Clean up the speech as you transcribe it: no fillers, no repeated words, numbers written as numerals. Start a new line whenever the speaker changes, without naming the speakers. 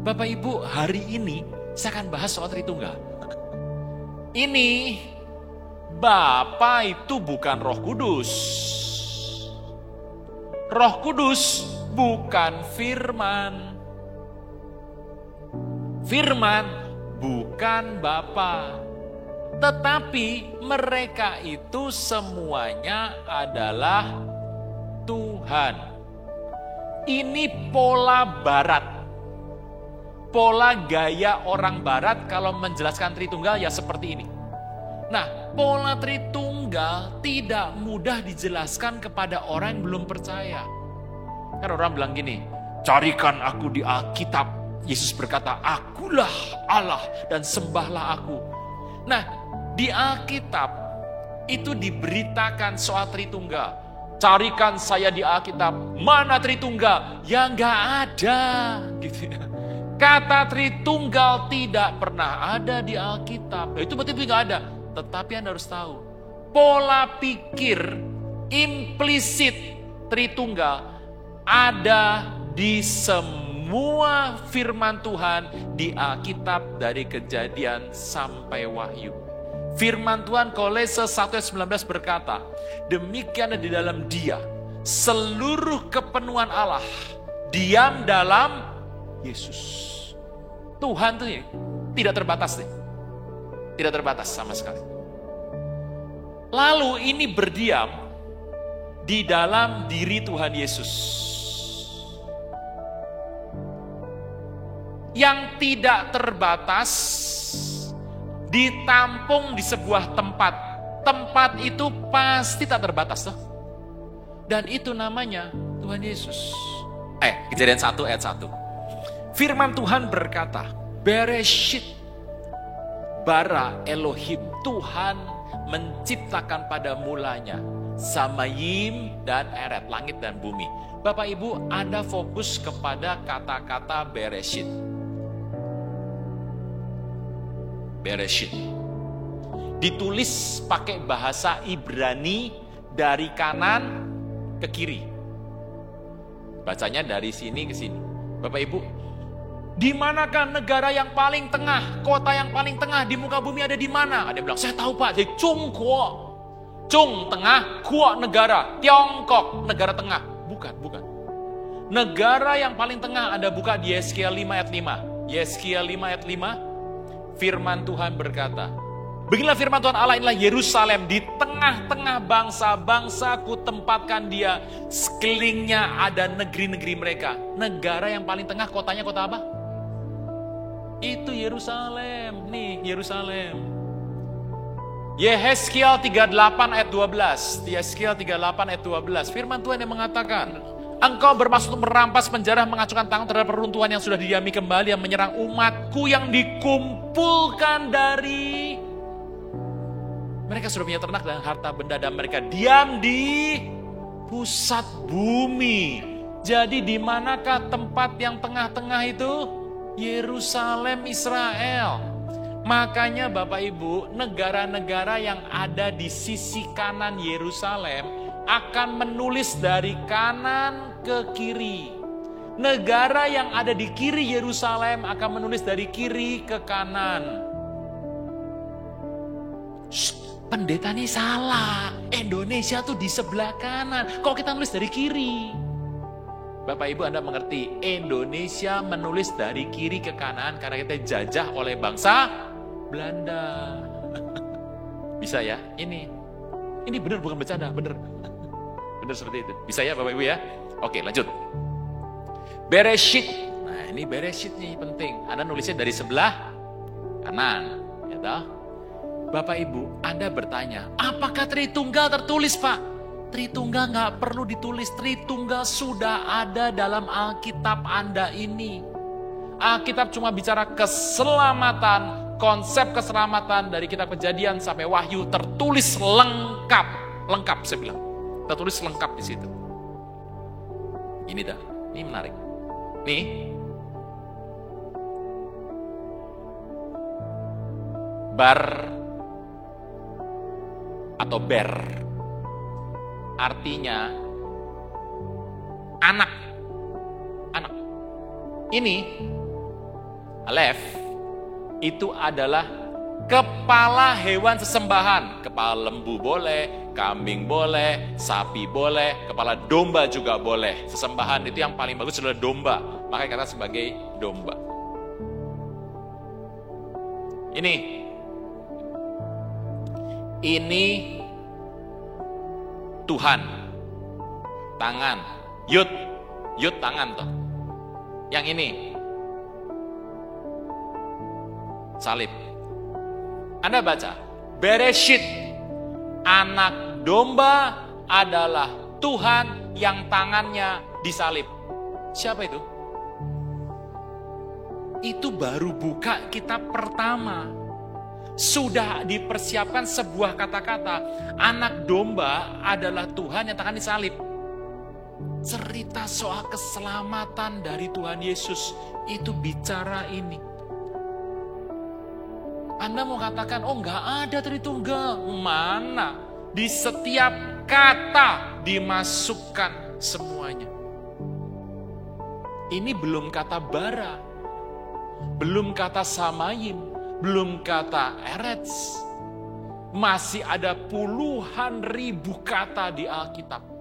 Bapak Ibu, hari ini saya akan bahas soal Tritunggal. Ini Bapa itu bukan Roh Kudus. Roh Kudus bukan firman. Firman bukan Bapa. Tetapi mereka itu semuanya adalah Tuhan. Ini pola barat. Pola gaya orang barat kalau menjelaskan Tritunggal ya seperti ini. Nah, pola Tritunggal tidak mudah dijelaskan kepada orang yang belum percaya. Kan orang bilang gini, carikan aku di Alkitab. Yesus berkata, akulah Allah dan sembahlah aku. Nah, di Alkitab itu diberitakan soal Tritunggal. Carikan saya di Alkitab, mana Tritunggal? Ya nggak ada. Gitu ya. Kata Tritunggal tidak pernah ada di Alkitab. Itu betul-betul nggak ada. Tetapi Anda harus tahu, pola pikir implisit Tritunggal ada di semua firman Tuhan di Alkitab dari Kejadian sampai Wahyu. Firman Tuhan Kolose 1 ayat 19 berkata, demikian di dalam Dia seluruh kepenuhan Allah diam dalam Yesus. Tuhan tuh ya, tidak terbatas nih. Tidak terbatas sama sekali. Lalu ini berdiam di dalam diri Tuhan Yesus. Yang tidak terbatas ditampung di sebuah tempat. Tempat itu pasti tak terbatas tuh. Dan itu namanya Tuhan Yesus. Kejadian 1 ayat 1. Firman Tuhan berkata, Bereshit, bara Elohim, Tuhan menciptakan pada mulanya Samayim dan Eret, langit dan bumi. Bapak Ibu, Anda fokus kepada kata-kata Bereshit. Bereshit. Ditulis pakai bahasa Ibrani dari kanan ke kiri. Bacanya dari sini ke sini. Bapak Ibu, di manakah negara yang paling tengah, kota yang paling tengah di muka bumi ada di mana? Ada yang bilang, saya tahu Pak, di Chongguo. Chung tengah, Guo negara, Tiongkok negara tengah. Bukan. Negara yang paling tengah Anda buka di Yeskiel 5 ayat 5. Yeskiel 5 ayat 5, firman Tuhan berkata, beginilah firman Tuhan Allah, inilah Yerusalem, di tengah-tengah bangsa-bangsa ku tempatkan dia, sekelilingnya ada negeri-negeri mereka. Negara yang paling tengah kotanya kota apa? Itu Yerusalem. Nih, Yerusalem. Yehezkiel 38 ayat 12. Yehezkiel 38 ayat 12. Firman Tuhan yang mengatakan, engkau bermaksud untuk merampas penjara, mengacungkan tangan terhadap peruntuhan yang sudah didiami kembali, yang menyerang umatku yang dikumpulkan dari mereka sudah punya ternak dan harta benda, dan mereka diam di pusat bumi. Jadi di manakah tempat yang tengah-tengah itu? Yerusalem, Israel. Makanya Bapak Ibu, negara-negara yang ada di sisi kanan Yerusalem akan menulis dari kanan ke kiri. Negara yang ada di kiri Yerusalem akan menulis dari kiri ke kanan. Pendeta ini salah. Indonesia tuh di sebelah kanan. Kok kita nulis dari kiri? Bapak Ibu, Anda mengerti, Indonesia menulis dari kiri ke kanan karena kita dijajah oleh bangsa Belanda. Bisa ya? Ini benar, bukan bercanda, benar. Benar seperti itu. Bisa ya Bapak Ibu ya? Oke, lanjut. Bereshit. Nah, ini Bereshit nih penting. Anda nulisnya dari sebelah kanan, ya toh? Bapak Ibu, Anda bertanya, apakah Tritunggal tertulis Pak? Tritunggal nggak perlu ditulis, Tritunggal sudah ada dalam Alkitab Anda ini. Alkitab cuma bicara keselamatan, konsep keselamatan dari kitab Kejadian sampai Wahyu tertulis lengkap, saya bilang, tertulis lengkap di situ. Ini dah, ini menarik. Nih, bar atau ber artinya anak. Ini Alef itu adalah kepala hewan sesembahan. Kepala lembu boleh, kambing boleh, sapi boleh, kepala domba juga boleh. Sesembahan itu yang paling bagus adalah domba. Makanya kata sebagai domba. Ini Tuhan. Tangan. Yud tangan toh. Yang ini salib. Anda baca, Bereshit, anak domba adalah Tuhan yang tangannya disalib. Siapa itu? Itu baru buka kitab pertama. Sudah dipersiapkan sebuah kata-kata, anak domba adalah Tuhan yang tangan disalib. Cerita soal keselamatan dari Tuhan Yesus itu bicara ini. Anda mau katakan, oh enggak ada Tritunggal. Mana? Di setiap kata dimasukkan semuanya. Ini belum kata bara, belum kata samayim, belum kata eretz. Masih ada puluhan ribu kata di Alkitab.